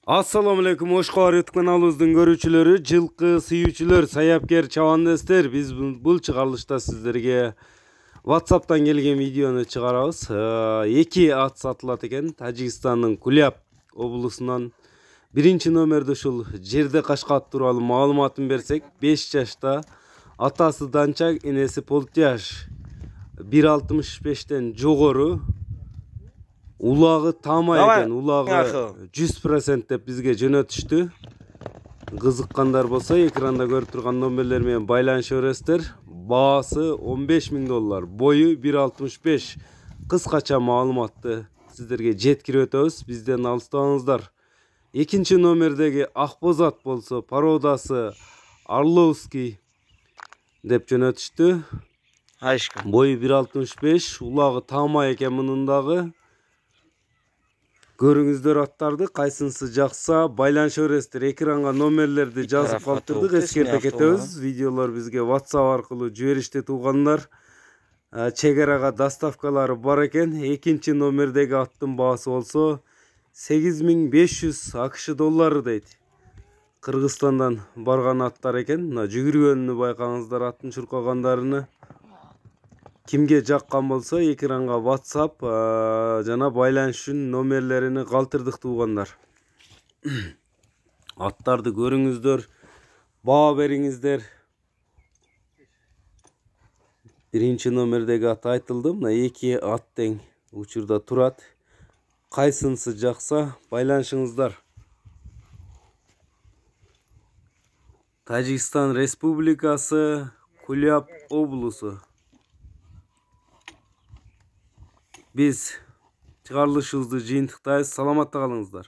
Assalamu alaikum, hoş geldiniz kanalımızın görücüleri, жылкы сүйүүчүлөр, саяпкер чабандестер. Biz бұл чыгарылышта sizlerge WhatsApp'tan gelgen videonu çıkarabız. 2 at satılат экен. Тажикстандын Куляб облусунан биринчи номерде ушул жерде кашкат тууралуу маалыматын берсек, 5 жашта атасы Данчак, энеси Полтяж, 1.65'ten жогору. Ulağı tama eкен, ulağı 100% деп бизге жөнөтүштү. Кызыккандар болсо, экранда көрүп турган номерлер менен байланыша бересиздер. Баасы $15.000, бою 1.65. Кыскача маалыматты сиздерге жеткирип өтөбүз, бизден алыстабаңыздар. Экинчи номердеги акбоз ат болсо, породасы Орловский деп жөнөтүштү. Бою 1.65, улагы тама экен мунун дагы. Көрүңүздөр аттарды, кайсынысы жакса байланыша бересиздер. Экранга номерлерди жазып калтырдык, эскертип кетебиз. Видеолор бизге WhatsApp аркылуу жиберишти туугандар. Чек арага доставкалары бар экен. Экинчи номердеги аттын баасы болсо $8.500 AQSh доллары дейт. Кыргызстандан барган аттар экен. Мына жүгүргөнүнү байкаңыздар, аттын чуркагандарыны. Kimge жаккан болсо, экранга WhatsApp жана байланыш үчүн номерлерини калтырдык туугандар. Аттарды көрүңүздөр, баа бериңиздер. Биринчи номердеги ат айтылды, мына 2 ат тең учурда турат. Кайсынысы жакса байланышыңыздар. Тажикстан Республикасы, Куляб облусу. Biz çıkarılışımızı жыйынтыктайбыз. Саламатта калыңыздар.